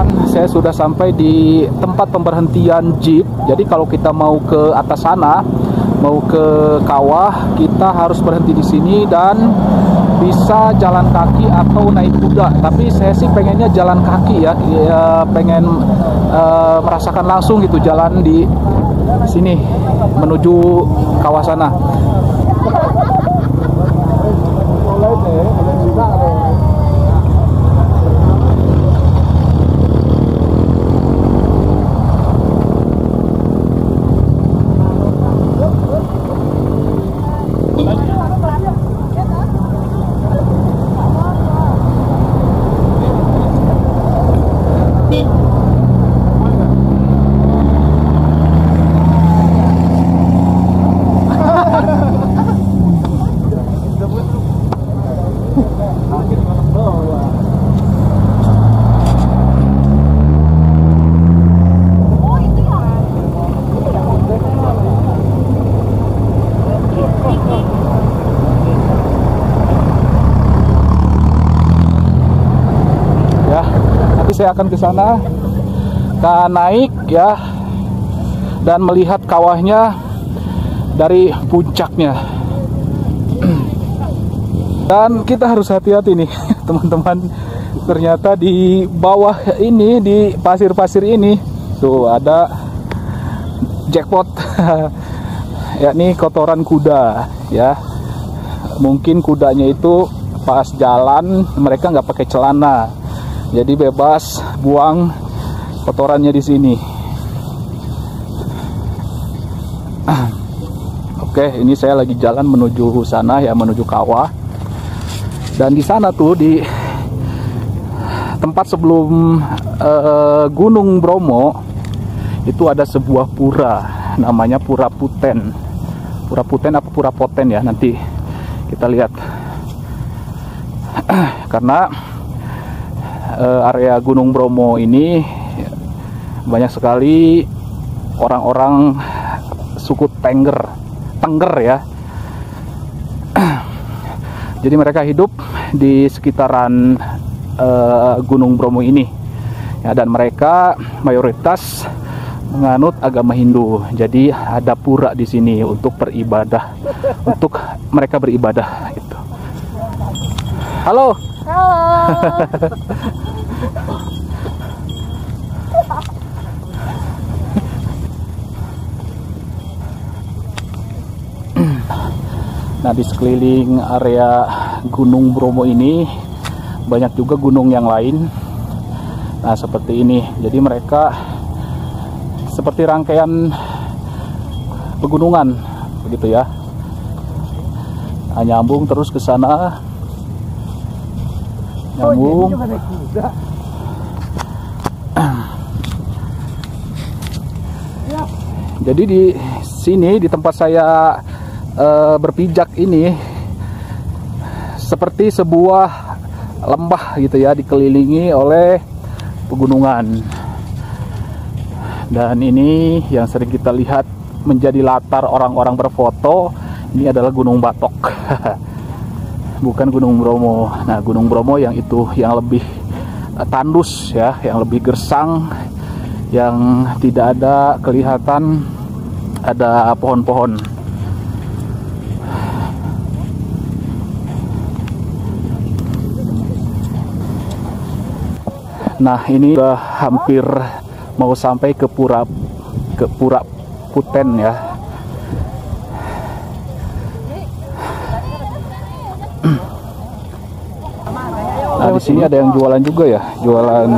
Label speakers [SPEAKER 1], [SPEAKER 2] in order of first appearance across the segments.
[SPEAKER 1] teman-teman, saya sudah sampai di tempat pemberhentian jeep. Jadi kalau kita mau ke atas sana, mau ke kawah, kita harus berhenti di sini dan bisa jalan kaki atau naik kuda. Tapi saya sih pengennya jalan kaki ya, pengen merasakan langsung gitu jalan di sini menuju kawah sana. Saya akan ke sana, akan naik ya, dan melihat kawahnya dari puncaknya. Dan kita harus hati-hati nih teman-teman. Ternyata di bawah ini, di pasir-pasir ini tuh ada jackpot yakni kotoran kuda ya. Mungkin kudanya itu pas jalan mereka nggak pakai celana, jadi bebas buang kotorannya di sini. Oke, ini saya lagi jalan menuju sana ya, menuju kawah. Dan di sana tuh di tempat sebelum Gunung Bromo itu ada sebuah pura, namanya Pura Puten. Pura Puten apa Pura Poten ya, nanti kita lihat. Karena area Gunung Bromo ini banyak sekali orang-orang suku Tengger ya. Jadi mereka hidup di sekitaran Gunung Bromo ini ya, dan mereka mayoritas menganut agama Hindu. Jadi ada pura di sini untuk beribadah, untuk mereka beribadah itu. Halo. Nah, di sekeliling area Gunung Bromo ini banyak juga gunung yang lain. Nah, seperti ini. Jadi mereka seperti rangkaian pegunungan begitu ya. Nah, nyambung terus ke sana. Nyambung. Jadi di sini, di tempat saya berpijak ini, seperti sebuah lembah gitu ya, dikelilingi oleh pegunungan. Dan ini yang sering kita lihat menjadi latar orang-orang berfoto, ini adalah Gunung Batok. Bukan Gunung Bromo. Nah, Gunung Bromo yang itu yang lebih tandus ya, yang lebih gersang, yang tidak ada kelihatan ada pohon-pohon. Nah, ini udah hampir mau sampai ke Pura Puten ya. Nah, di sini ada yang jualan juga ya, jualan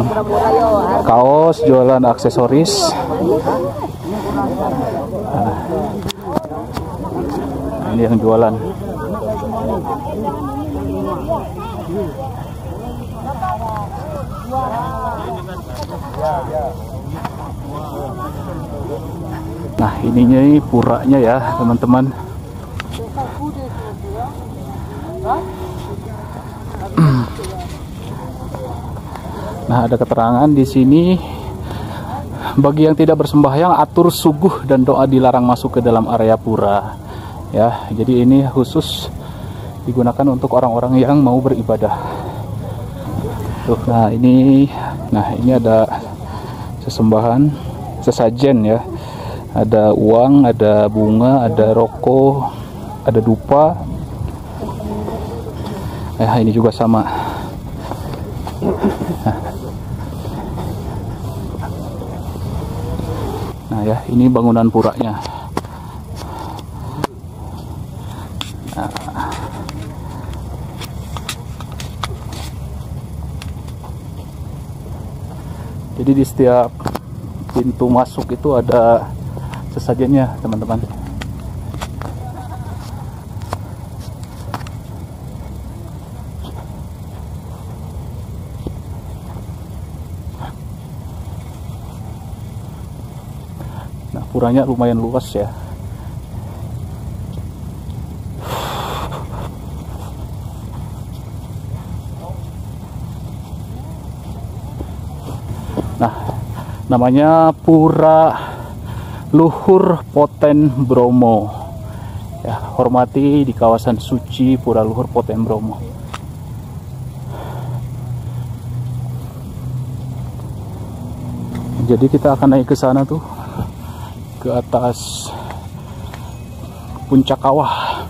[SPEAKER 1] kaos, jualan aksesoris. Nah, ini yang jualan. Nah, ininya ini puranya ya, teman-teman. Nah, ada keterangan di sini, bagi yang tidak bersembahyang atur suguh dan doa dilarang masuk ke dalam area pura. Ya, jadi ini khusus digunakan untuk orang-orang yang mau beribadah. Tuh, nah ini Nah, ini ada sesembahan, sesajen ya. Ada uang, ada bunga, ada rokok, ada dupa. Ini juga sama. Nah ya, ini bangunan puranya. Nah. Jadi di setiap pintu masuk itu ada sesajennya, teman-teman. Nah, puranya lumayan luas ya. Nah, namanya Pura Luhur Poten Bromo. Ya, hormati di kawasan suci Pura Luhur Poten Bromo. Jadi kita akan naik ke sana tuh, ke atas puncak kawah.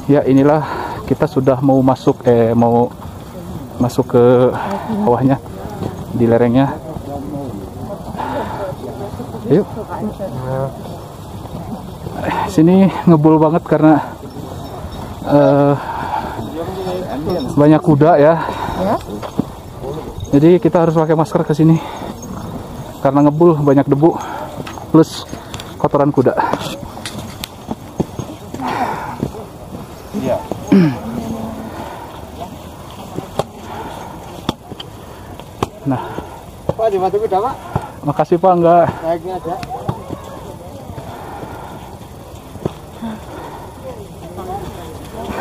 [SPEAKER 1] Ya, inilah kita sudah mau masuk ke bawahnya, di lerengnya. Yuk. Sini ngebul banget karena banyak kuda ya. Jadi kita harus pakai masker ke sini karena ngebul, banyak debu plus kotoran kuda. Nah, Pak, dibantu kuda, Pak. Makasih, Pak, enggak. Naiknya aja.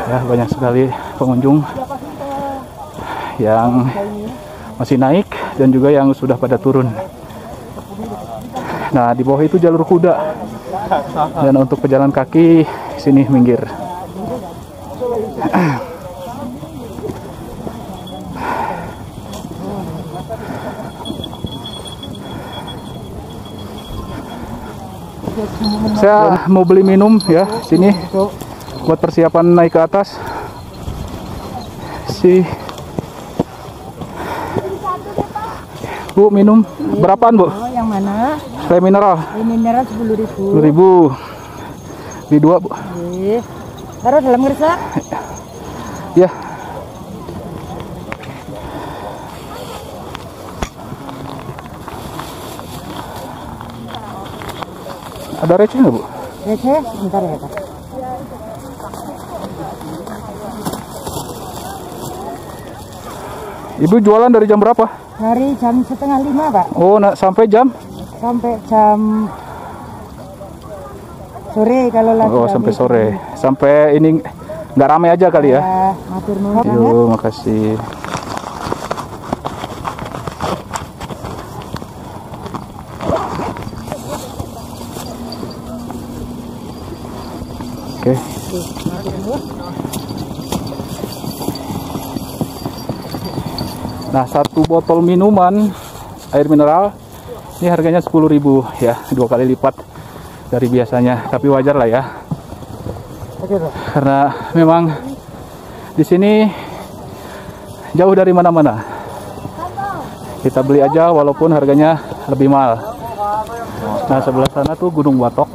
[SPEAKER 1] Ya, banyak sekali pengunjung yang masih naik dan juga yang sudah pada turun. Nah, di bawah itu jalur kuda. Dan untuk pejalan kaki sini minggir. Saya mau beli minum ya sini buat persiapan naik ke atas. Bu, minum berapaan, Bu?
[SPEAKER 2] Yang mana?
[SPEAKER 1] Air mineral.
[SPEAKER 2] Air mineral 10.000.
[SPEAKER 1] 10.000. Beli 2, Bu.
[SPEAKER 2] Taruh dalam gresek.
[SPEAKER 1] Ya. Ada receh nggak, Bu?
[SPEAKER 2] Receh? Bentar ya, Pak.
[SPEAKER 1] Ibu jualan dari jam berapa?
[SPEAKER 2] Dari jam 4:30, Pak.
[SPEAKER 1] Oh, sampai jam?
[SPEAKER 2] Sampai jam sore kalau lagi.
[SPEAKER 1] Oh, sampai sore. Sampai ini nggak ramai aja kali ya?
[SPEAKER 2] Matur nuwun.
[SPEAKER 1] Yuk, makasih. Oke. Nah, satu botol minuman air mineral ini harganya 10.000 ya, 2 kali lipat dari biasanya. Tapi wajar lah ya, karena memang di sini jauh dari mana-mana. Kita beli aja walaupun harganya lebih mahal. Nah, sebelah sana tuh Gunung Batok.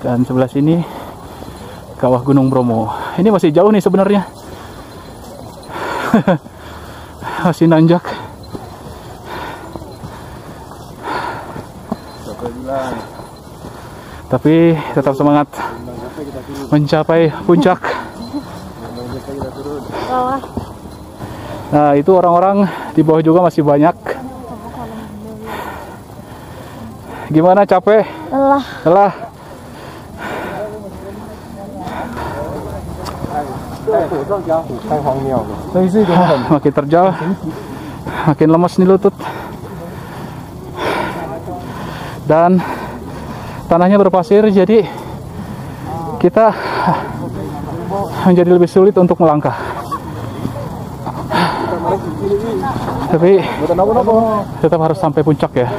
[SPEAKER 1] Dan sebelah sini kawah Gunung Bromo. Ini masih jauh nih sebenarnya. Masih nanjak. Tapi tetap semangat mencapai puncak. Nah, itu orang-orang di bawah juga masih banyak. Gimana, capek?
[SPEAKER 2] Lelah.
[SPEAKER 1] Lelah. Makin terjal, makin lemas nih lutut. Dan tanahnya berpasir, jadi kita menjadi lebih sulit untuk melangkah. Tapi tetap harus sampai puncak ya.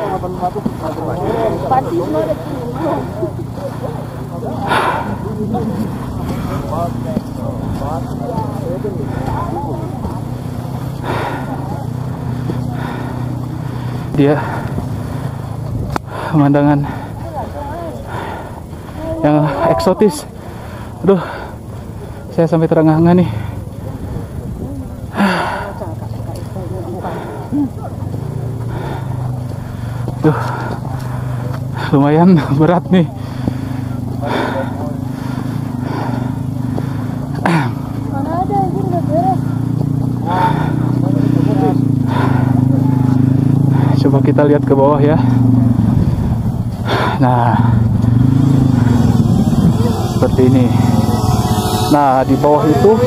[SPEAKER 1] Dia pemandangan yang eksotis. Aduh, saya sampai terengah-engah nih. Duh, lumayan berat nih. Coba kita lihat ke bawah ya. Nah, seperti ini. Nah, di bawah itu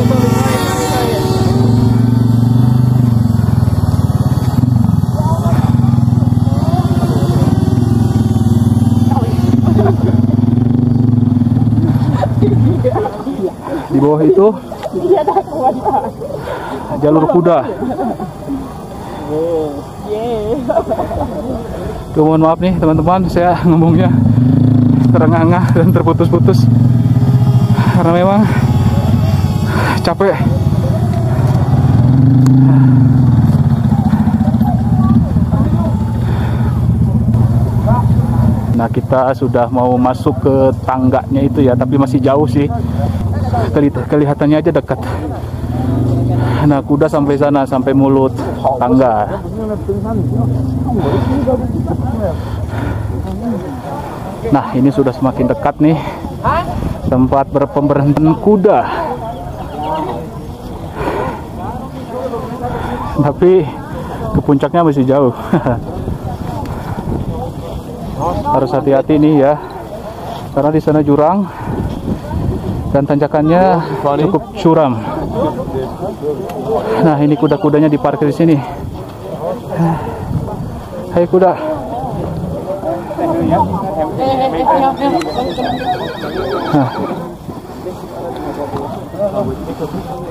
[SPEAKER 1] jalur kuda. Tuh, mohon maaf nih teman-teman, saya ngomongnya terengah-engah dan terputus-putus karena memang capek. Nah, kita sudah mau masuk ke tangganya itu ya, tapi masih jauh sih. Kelihatannya aja dekat. Nah, kuda sampai sana, sampai mulut tangga. Nah, ini sudah semakin dekat nih tempat berpemberhentian kuda. Tapi ke puncaknya masih jauh. Harus hati-hati nih ya, karena di sana jurang dan tanjakannya cukup curam. Nah, ini kuda-kudanya diparkir di sini. Hai kuda.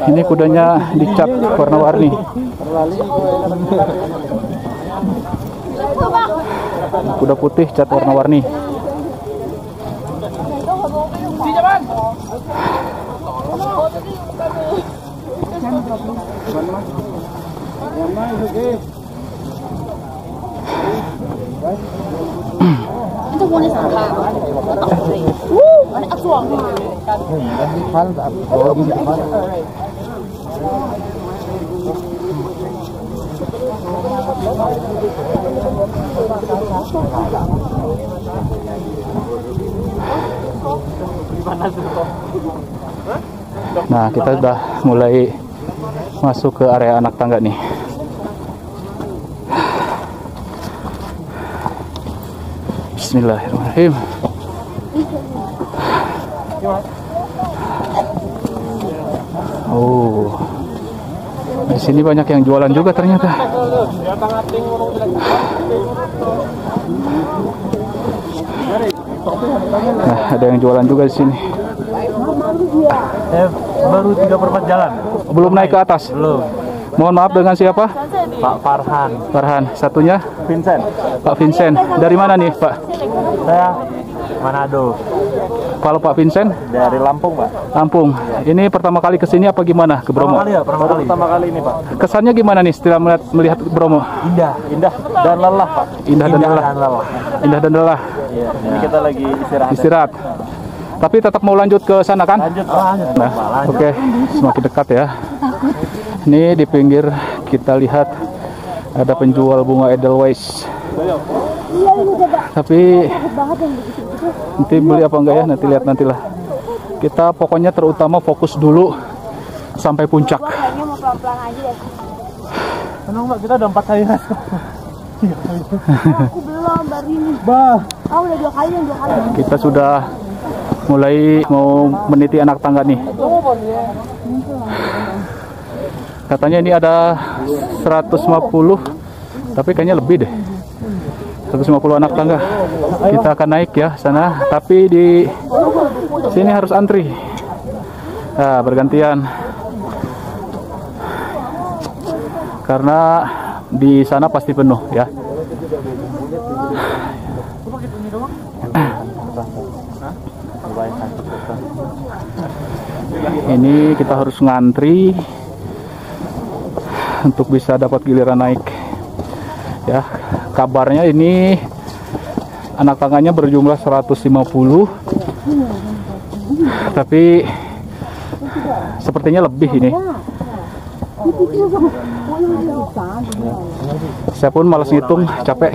[SPEAKER 1] Nah, ini kudanya dicat warna-warni. Kuda putih cat warna-warni. Nah, kita sudah mulai masuk ke area anak tangga nih. Bismillahirrahmanirrahim. Oh, di sini banyak yang jualan juga ternyata. Nah, ada yang jualan juga di sini.
[SPEAKER 3] Baru 3/4 jalan.
[SPEAKER 1] Belum naik ke atas?
[SPEAKER 3] Belum.
[SPEAKER 1] Mohon maaf, dengan siapa?
[SPEAKER 3] Pak Farhan.
[SPEAKER 1] Farhan. Satunya?
[SPEAKER 3] Vincent.
[SPEAKER 1] Pak Vincent. Dari mana nih, Pak?
[SPEAKER 3] Saya Manado.
[SPEAKER 1] Kalau Pak Vincent?
[SPEAKER 3] Dari Lampung, Pak.
[SPEAKER 1] Lampung. Ini pertama kali kesini apa gimana ke Bromo?
[SPEAKER 3] Pertama kali ini, Pak.
[SPEAKER 1] Kesannya gimana nih setelah melihat Bromo?
[SPEAKER 3] Indah dan lelah, Pak.
[SPEAKER 1] Indah dan lelah. Indah dan lelah.
[SPEAKER 3] Iya. Ini kita lagi
[SPEAKER 1] Istirahat. Tapi tetap mau lanjut ke sana kan?
[SPEAKER 3] Lanjut.
[SPEAKER 1] Nah, oke. Semakin dekat ya. Ini di pinggir kita lihat ada penjual bunga Edelweiss. Tapi nanti beli apa enggak ya? Nanti lihat nantilah. Kita pokoknya terutama fokus dulu sampai puncak.
[SPEAKER 4] Kayaknya mau pelan-pelan aja deh.
[SPEAKER 3] Tenang, Mbak, kita udah 4 kali naik.
[SPEAKER 4] Aku belum, baru ini. Oh, udah 2 kali.
[SPEAKER 1] Kita sudah mulai mau meniti anak tangga nih. Katanya ini ada 150, tapi kayaknya lebih deh. 150 anak tangga. Kita akan naik ya sana, tapi di sini harus antri. Nah, bergantian. Karena di sana pasti penuh ya. Ini kita harus ngantri untuk bisa dapat giliran naik ya. Kabarnya ini anak tangganya berjumlah 150, tapi sepertinya lebih ini. Saya pun malas ngitung, capek.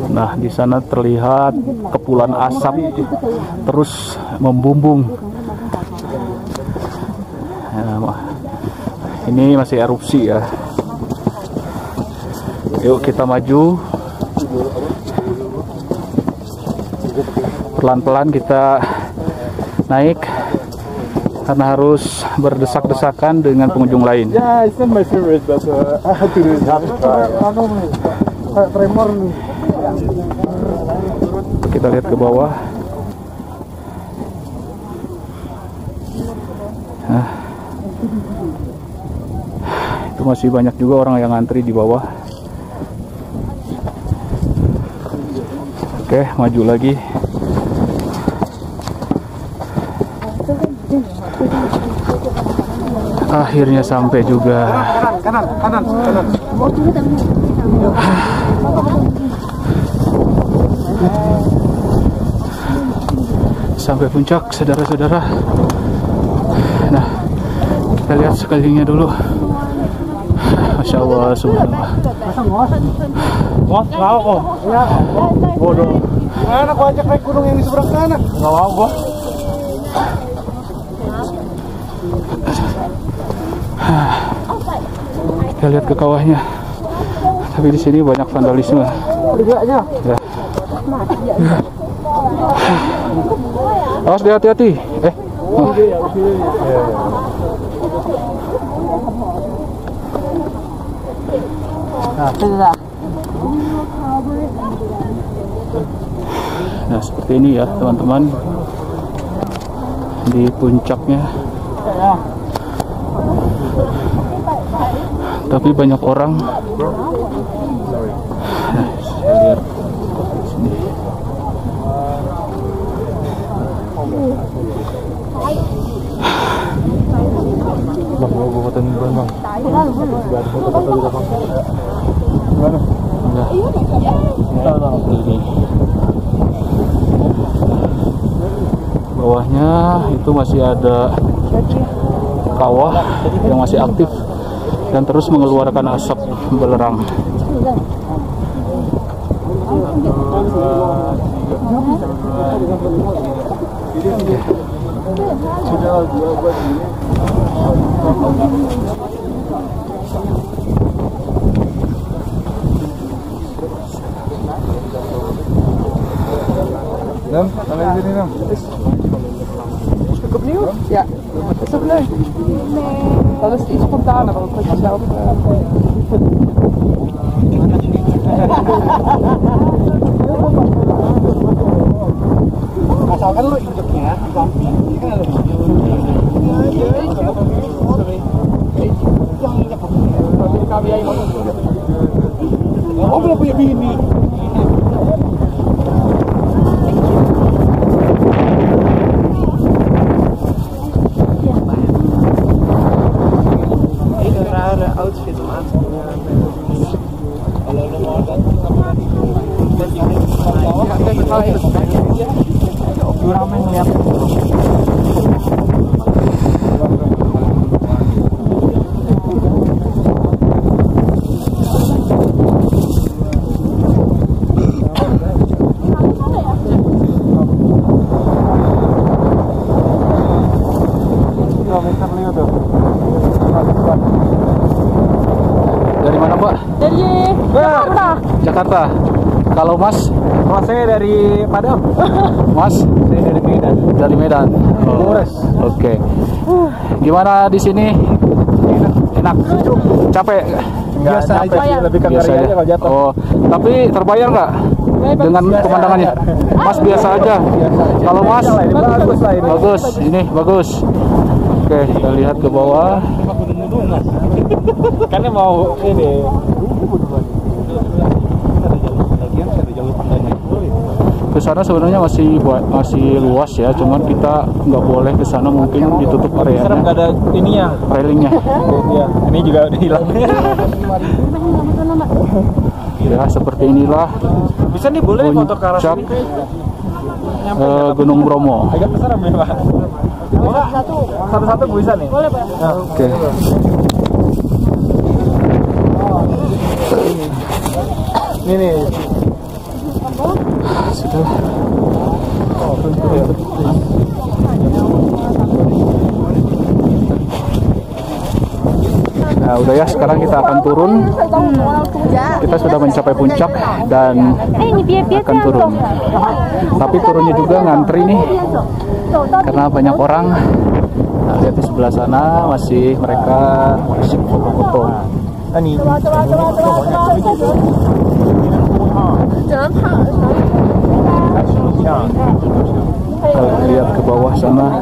[SPEAKER 1] Nah, di sana terlihat kepulan asap terus membumbung. Nah, ini masih erupsi ya. Yuk kita maju. Pelan-pelan kita naik karena harus berdesak-desakan dengan pengunjung lain.
[SPEAKER 3] Yeah, it's not my favorite, but I have to do it. Tremor nih.
[SPEAKER 1] Kita lihat ke bawah. Nah, itu masih banyak juga orang yang ngantri di bawah. Oke, maju lagi. Akhirnya sampai juga.
[SPEAKER 3] Kanan.
[SPEAKER 1] Sampai puncak, saudara-saudara. Nah, kita lihat sekelilingnya dulu. Masya Allah, subhanallah.
[SPEAKER 3] Kok? Ya, bodoh. Mana aku ajak naik gunung yang di seberang sana? Nggak mau gua.
[SPEAKER 1] Kita lihat ke kawahnya. Tapi di sini banyak vandalisme. Ya. Awas, hati-hati. Nah, seperti ini ya teman-teman, di puncaknya. Tapi banyak orang. Nah, saya lihat sini.
[SPEAKER 3] Bang, gua fotoin duluan, Bang. Foto-foto juga, Bang. Gimana?
[SPEAKER 1] Enggak. Ini. Bawahnya itu masih ada kawah yang masih aktif dan terus mengeluarkan asap belerang.
[SPEAKER 3] Nam, sampai di sini, Nam.
[SPEAKER 5] Opnieuw? Ja, is ook leuk. Dat is iets spontaner ook, wat je zelf...
[SPEAKER 3] Asalkan lo injeknya, oh belum punya bini. Outfit om aan te doen. Hallo, normaal dan. Doe ramen lihat.
[SPEAKER 1] Jakarta. Kalau Mas?
[SPEAKER 3] Kalau saya dari Padang.
[SPEAKER 1] Mas?
[SPEAKER 3] Saya dari Medan.
[SPEAKER 1] Dari Medan. Oh, oke. Gimana di sini? Enak. Capek?
[SPEAKER 3] Biasa aja sih, lebih ke
[SPEAKER 1] Biasa
[SPEAKER 3] ngeri
[SPEAKER 1] aja.
[SPEAKER 3] aja kalau jatuh.
[SPEAKER 1] Oh, tapi terbayar nggak dengan pemandangannya? Mas biasa aja. Kalau Mas?
[SPEAKER 3] Ini bagus lah ini.
[SPEAKER 1] Bagus. Ini bagus. Oke, kita lihat ke bawah.
[SPEAKER 3] Kan mau ini.
[SPEAKER 1] Ke sana sebenarnya masih luas ya, cuman kita nggak boleh ke sana, mungkin ditutup
[SPEAKER 3] Serem
[SPEAKER 1] areanya,
[SPEAKER 3] nggak ada ininya.
[SPEAKER 1] railingnya.
[SPEAKER 3] Iya, ini juga udah hilang.
[SPEAKER 1] Ya seperti inilah
[SPEAKER 3] Bisa nih, boleh foto ke arah
[SPEAKER 1] puncak
[SPEAKER 3] sini.
[SPEAKER 1] Gunung Bromo.
[SPEAKER 3] Agak serem ya, Pak. Satu-satu bisa nih. Boleh, Pak.
[SPEAKER 1] Oke.
[SPEAKER 3] Ini nih.
[SPEAKER 1] Sudah. Nah, udah ya, sekarang kita akan turun. Kita sudah mencapai puncak dan akan turun. Tapi turunnya juga ngantri nih, karena banyak orang. Nah, lihat di sebelah sana mereka masih foto-foto.
[SPEAKER 3] Ini.
[SPEAKER 1] Kalau lihat ke bawah sana, ya.